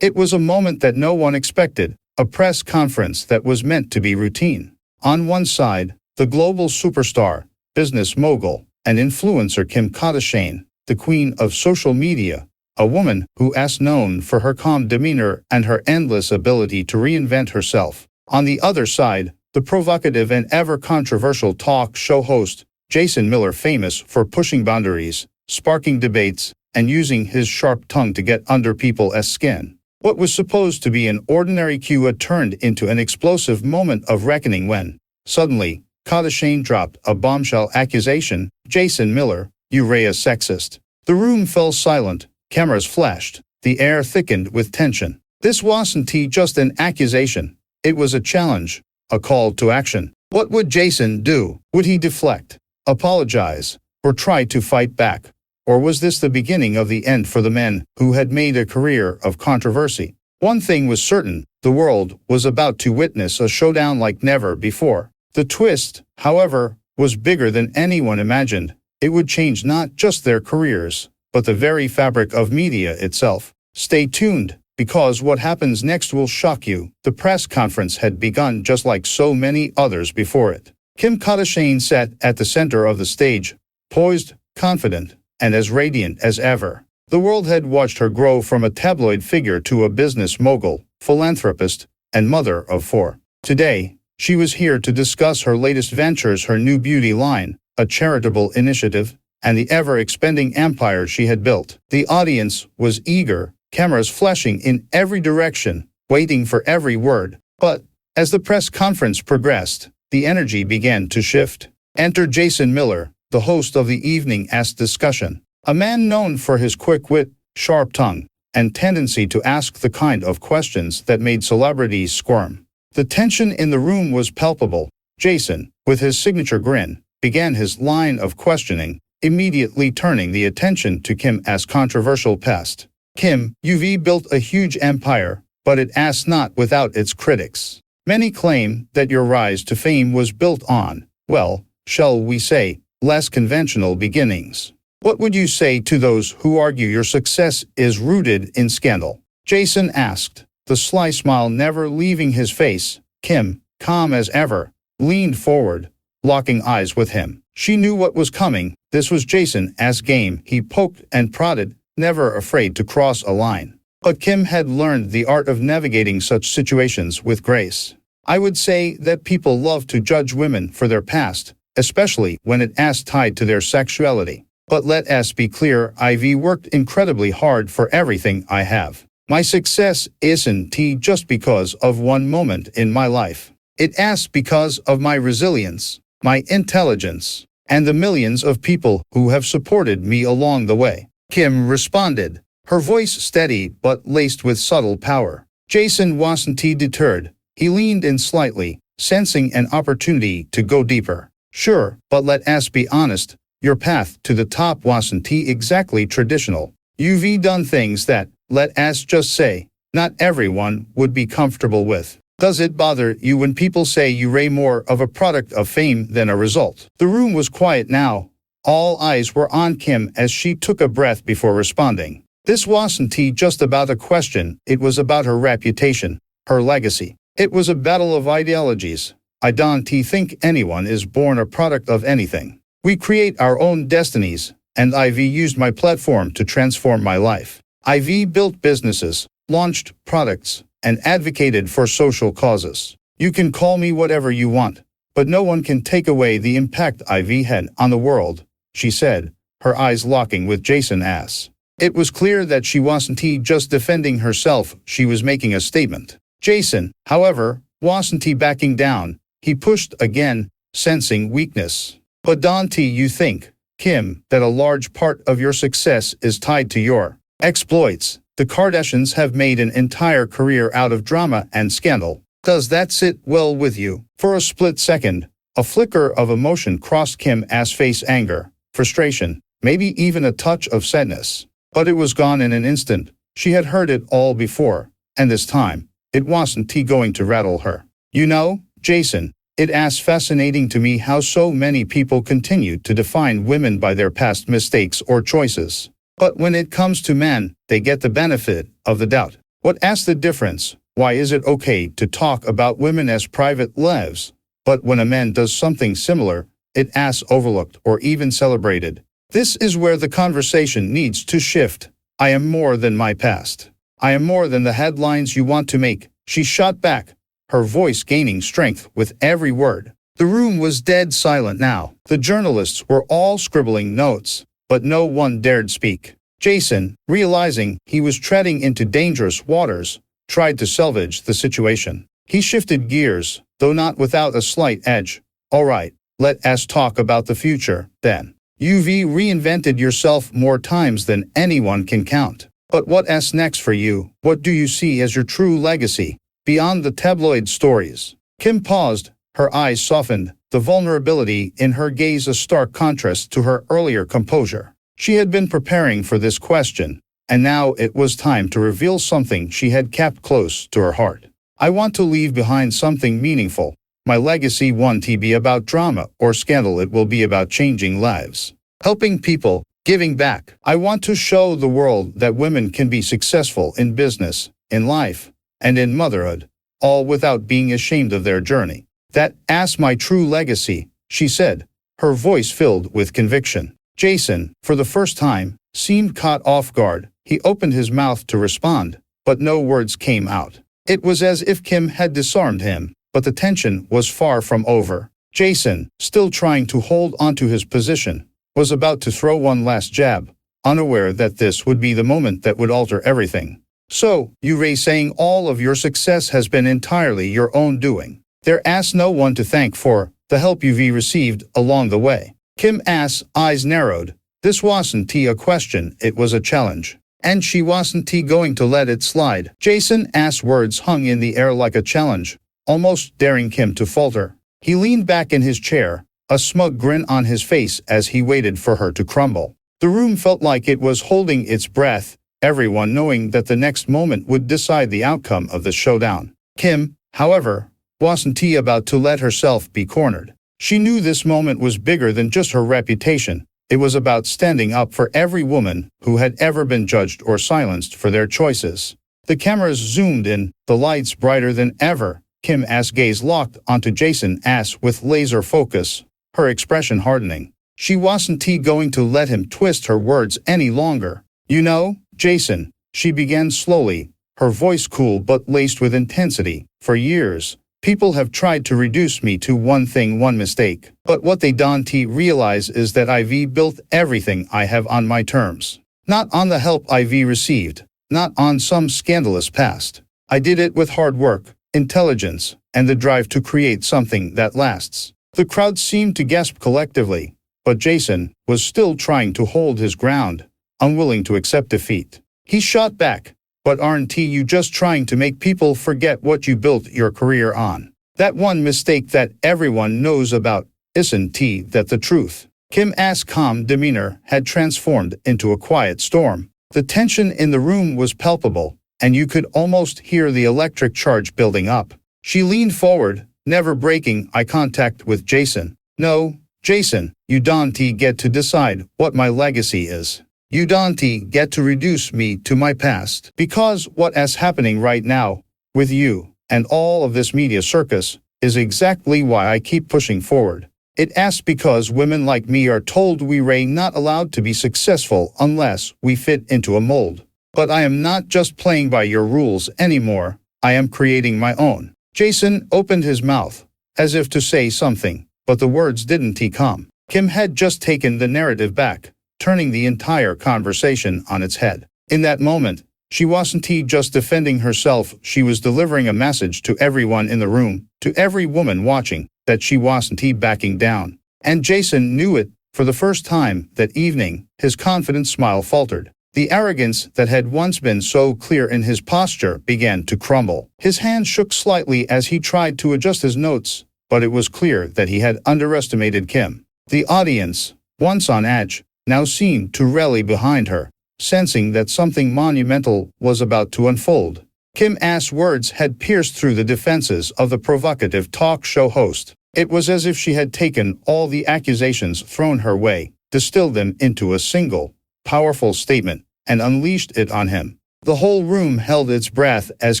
It was a moment that no one expected, a press conference that was meant to be routine. On one side, the global superstar, business mogul, and influencer Kim Kardashian, the queen of social media, a woman who is known for her calm demeanor and her endless ability to reinvent herself. On the other side, the provocative and ever-controversial talk show host, Jason Miller, famous for pushing boundaries, sparking debates, and using his sharp tongue to get under people's skin. What was supposed to be an ordinary cue turned into an explosive moment of reckoning when, suddenly, Kardashian dropped a bombshell accusation: "Jason Miller, you're a sexist." The room fell silent, cameras flashed, the air thickened with tension. This wasn't just an accusation, it was a challenge, a call to action. What would Jason do? Would he deflect, apologize, or try to fight back? Or was this the beginning of the end for the man who had made a career of controversy? One thing was certain: the world was about to witness a showdown like never before. The twist, however, was bigger than anyone imagined. It would change not just their careers, but the very fabric of media itself. Stay tuned, because what happens next will shock you. The press conference had begun just like so many others before it. Kim Kardashian sat at the center of the stage, poised, confident, and as radiant as ever. The world had watched her grow from a tabloid figure to a business mogul, philanthropist, and mother of four. Today, she was here to discuss her latest ventures, her new beauty line, a charitable initiative, and the ever-expanding empire she had built. The audience was eager, cameras flashing in every direction, waiting for every word. But, as the press conference progressed, the energy began to shift. Enter Jason Miller, the host of the evening's discussion. A man known for his quick wit, sharp tongue, and tendency to ask the kind of questions that made celebrities squirm. The tension in the room was palpable. Jason, with his signature grin, began his line of questioning, immediately turning the attention to Kim's controversial past. "Kim, you've built a huge empire, but it's not without its critics. Many claim that your rise to fame was built on, well, shall we say, less conventional beginnings. What would you say to those who argue your success is rooted in scandal?" Jason asked, the sly smile never leaving his face. Kim, calm as ever, leaned forward, locking eyes with him. She knew what was coming. This was Jason's game. He poked and prodded, never afraid to cross a line. But Kim had learned the art of navigating such situations with grace. "I would say that people love to judge women for their past, especially when it's tied to their sexuality. But let us be clear, I've worked incredibly hard for everything I have. My success isn't just because of one moment in my life. It's because of my resilience, my intelligence, and the millions of people who have supported me along the way." Kim responded, her voice steady but laced with subtle power. Jason wasn't deterred. He leaned in slightly, sensing an opportunity to go deeper. "Sure, but let us be honest, your path to the top wasn't exactly traditional. You've done things that, let us just say, not everyone would be comfortable with. Does it bother you when people say you're more of a product of fame than a result?" The room was quiet now. All eyes were on Kim as she took a breath before responding. This wasn't just about a question, it was about her reputation, her legacy. It was a battle of ideologies. "I don't think anyone is born a product of anything. We create our own destinies, and I've used my platform to transform my life. I've built businesses, launched products, and advocated for social causes. You can call me whatever you want, but no one can take away the impact I've had on the world," she said, her eyes locking with Jason's. It was clear that she wasn't just defending herself, she was making a statement. Jason, however, wasn't backing down. He pushed again, sensing weakness. "But don't you think, Kim, that a large part of your success is tied to your exploits? The Kardashians have made an entire career out of drama and scandal. Does that sit well with you?" For a split second, a flicker of emotion crossed Kim's face: anger, frustration, maybe even a touch of sadness. But it was gone in an instant. She had heard it all before, and this time, it wasn't going to rattle her. "You know, Jason, it's fascinating to me how so many people continue to define women by their past mistakes or choices. But when it comes to men, they get the benefit of the doubt. What asks the difference? Why is it okay to talk about women as private lives, but when a man does something similar, it asks overlooked or even celebrated? This is where the conversation needs to shift. I am more than my past. I am more than the headlines you want to make, she shot back, her voice gaining strength with every word. The room was dead silent now. The journalists were all scribbling notes, but no one dared speak. Jason, realizing he was treading into dangerous waters, tried to salvage the situation. He shifted gears, though not without a slight edge. All right, let us talk about the future, then. You've reinvented yourself more times than anyone can count. But what's next for you? What do you see as your true legacy, beyond the tabloid stories? Kim paused, her eyes softened, the vulnerability in her gaze a stark contrast to her earlier composure. She had been preparing for this question, and now it was time to reveal something she had kept close to her heart. I want to leave behind something meaningful. My legacy won't be about drama or scandal, it will be about changing lives, helping people, giving back. I want to show the world that women can be successful in business, in life, and in motherhood, all without being ashamed of their journey. That's my true legacy, she said, her voice filled with conviction. Jason, for the first time, seemed caught off guard. He opened his mouth to respond, but no words came out. It was as if Kim had disarmed him, but the tension was far from over. Jason, still trying to hold onto his position, was about to throw one last jab, unaware that this would be the moment that would alter everything. So, you're saying all of your success has been entirely your own doing. There's no one to thank for the help you've received along the way. Kim's eyes narrowed. This wasn't a question, it was a challenge. And she wasn't going to let it slide. Jason's words hung in the air like a challenge, almost daring Kim to falter. He leaned back in his chair, a smug grin on his face as he waited for her to crumble. The room felt like it was holding its breath, everyone knowing that the next moment would decide the outcome of the showdown. Kim, however, wasn't about to let herself be cornered. She knew this moment was bigger than just her reputation. It was about standing up for every woman who had ever been judged or silenced for their choices. The cameras zoomed in, the lights brighter than ever. Kim's gaze locked onto Jason's with laser focus, her expression hardening. She wasn't going to let him twist her words any longer. You know, Jason, she began slowly, her voice cool but laced with intensity. For years, people have tried to reduce me to one thing, one mistake. But what they don't realize is that I've built everything I have on my terms. Not on the help I've received, not on some scandalous past. I did it with hard work, intelligence, and the drive to create something that lasts. The crowd seemed to gasp collectively, but Jason was still trying to hold his ground, unwilling to accept defeat. He shot back. But aren't you just trying to make people forget what you built your career on? That one mistake that everyone knows about, isn't that the truth? Kim's calm demeanor had transformed into a quiet storm. The tension in the room was palpable, and you could almost hear the electric charge building up. She leaned forward, never breaking eye contact with Jason. No, Jason, you don't get to decide what my legacy is. You don't get to reduce me to my past. Because what's happening right now, with you, and all of this media circus, is exactly why I keep pushing forward. It's because women like me are told we're not allowed to be successful unless we fit into a mold. But I am not just playing by your rules anymore, I am creating my own. Jason opened his mouth, as if to say something, but the words didn't come. Kim had just taken the narrative back, turning the entire conversation on its head. In that moment, she wasn't just defending herself, she was delivering a message to everyone in the room, to every woman watching, that she wasn't backing down. And Jason knew it. For the first time that evening, his confident smile faltered. The arrogance that had once been so clear in his posture began to crumble. His hand shook slightly as he tried to adjust his notes, but it was clear that he had underestimated Kim. The audience, once on edge, now seemed to rally behind her, sensing that something monumental was about to unfold. Kim's words had pierced through the defenses of the provocative talk show host. It was as if she had taken all the accusations thrown her way, distilled them into a single, powerful statement, and unleashed it on him. The whole room held its breath as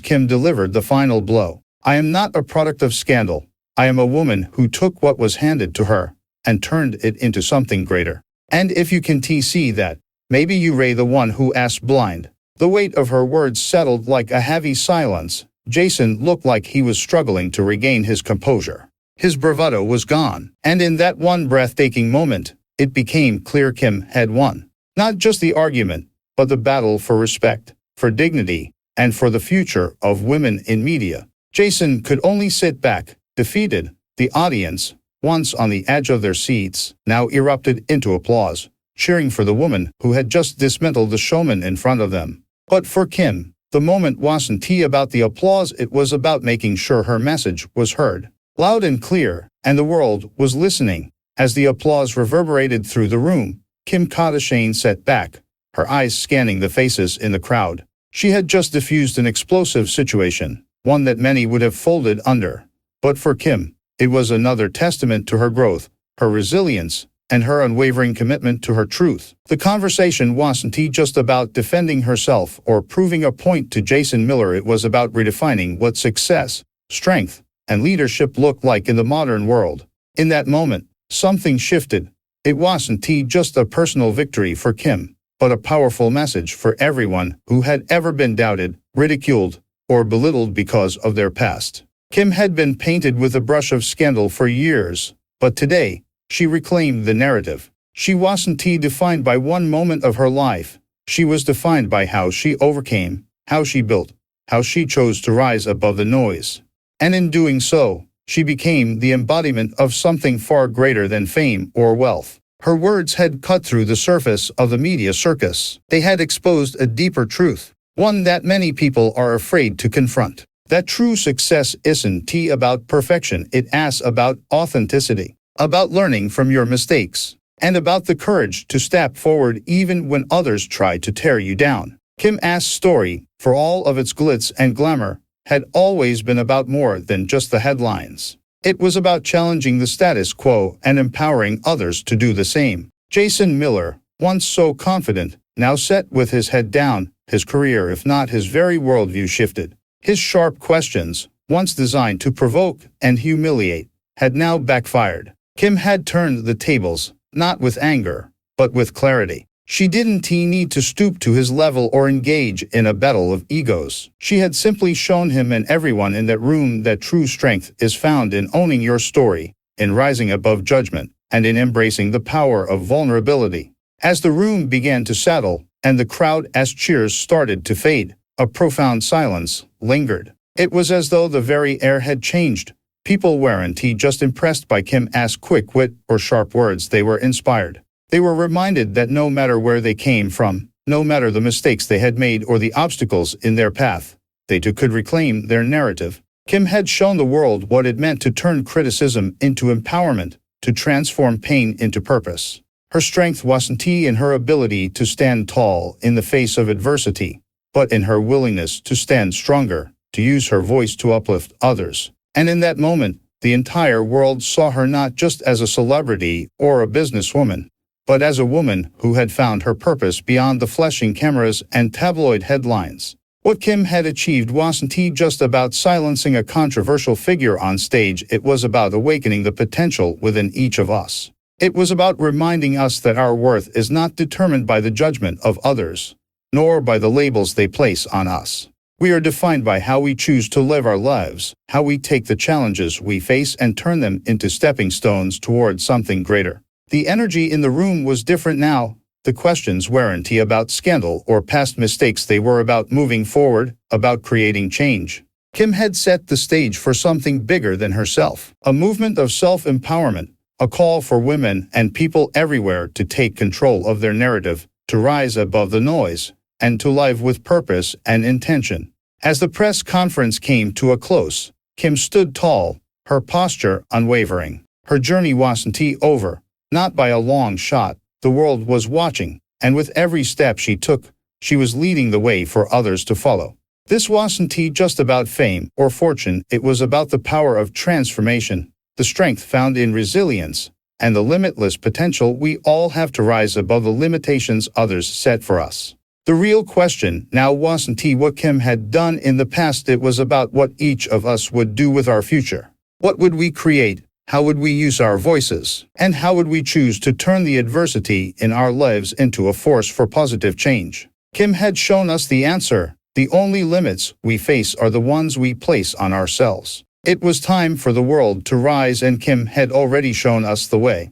Kim delivered the final blow. I am not a product of scandal. I am a woman who took what was handed to her and turned it into something greater. And if you can see that, maybe you Ray the one who asked blind. The weight of her words settled like a heavy silence. Jason looked like he was struggling to regain his composure. His bravado was gone, and in that one breathtaking moment, it became clear Kim had won. Not just the argument, but the battle for respect, for dignity, and for the future of women in media. Jason could only sit back, defeated. The audience, once on the edge of their seats, now erupted into applause, cheering for the woman who had just dismantled the showman in front of them. But for Kim, the moment wasn't about the applause, it was about making sure her message was heard, loud and clear, and the world was listening. As the applause reverberated through the room, Kim Kardashian sat back, her eyes scanning the faces in the crowd. She had just diffused an explosive situation, one that many would have folded under. But for Kim, it was another testament to her growth, her resilience, and her unwavering commitment to her truth. The conversation wasn't just about defending herself or proving a point to Jason Miller. It was about redefining what success, strength, and leadership look like in the modern world. In that moment, something shifted. It wasn't just a personal victory for Kim, but a powerful message for everyone who had ever been doubted, ridiculed, or belittled because of their past. Kim had been painted with a brush of scandal for years, but today, she reclaimed the narrative. She wasn't defined by one moment of her life. She was defined by how she overcame, how she built, how she chose to rise above the noise. And in doing so, she became the embodiment of something far greater than fame or wealth. Her words had cut through the surface of the media circus. They had exposed a deeper truth, one that many people are afraid to confront. That true success isn't about perfection, it's about authenticity, about learning from your mistakes, and about the courage to step forward even when others try to tear you down. Kim's story, for all of its glitz and glamour, had always been about more than just the headlines. It was about challenging the status quo and empowering others to do the same. Jason Miller, once so confident, now sat with his head down. His career, if not his very worldview, shifted. His sharp questions, once designed to provoke and humiliate, had now backfired. Kim had turned the tables, not with anger, but with clarity. She didn't need to stoop to his level or engage in a battle of egos. She had simply shown him and everyone in that room that true strength is found in owning your story, in rising above judgment, and in embracing the power of vulnerability. As the room began to settle, and the crowd's cheers started to fade, a profound silence lingered. It was as though the very air had changed. People weren't just impressed by Kim's quick wit or sharp words, they were inspired. They were reminded that no matter where they came from, no matter the mistakes they had made or the obstacles in their path, they too could reclaim their narrative. Kim had shown the world what it meant to turn criticism into empowerment, to transform pain into purpose. Her strength wasn't in her ability to stand tall in the face of adversity, but in her willingness to stand stronger, to use her voice to uplift others. And in that moment, the entire world saw her not just as a celebrity or a businesswoman, but as a woman who had found her purpose beyond the flashing cameras and tabloid headlines. What Kim had achieved wasn't just about silencing a controversial figure on stage, it was about awakening the potential within each of us. It was about reminding us that our worth is not determined by the judgment of others, nor by the labels they place on us. We are defined by how we choose to live our lives, how we take the challenges we face and turn them into stepping stones toward something greater. The energy in the room was different now. The questions weren't about scandal or past mistakes, they were about moving forward, about creating change. Kim had set the stage for something bigger than herself, a movement of self-empowerment, a call for women and people everywhere to take control of their narrative, to rise above the noise, and to live with purpose and intention. As the press conference came to a close, Kim stood tall, her posture unwavering. Her journey wasn't over. Not by a long shot. The world was watching, and with every step she took, she was leading the way for others to follow. This wasn't just about fame or fortune, it was about the power of transformation, the strength found in resilience, and the limitless potential we all have to rise above the limitations others set for us. The real question now wasn't what Kim had done in the past, it was about what each of us would do with our future. What would we create? How would we use our voices? And how would we choose to turn the adversity in our lives into a force for positive change? Kim had shown us the answer. The only limits we face are the ones we place on ourselves. It was time for the world to rise, and Kim had already shown us the way.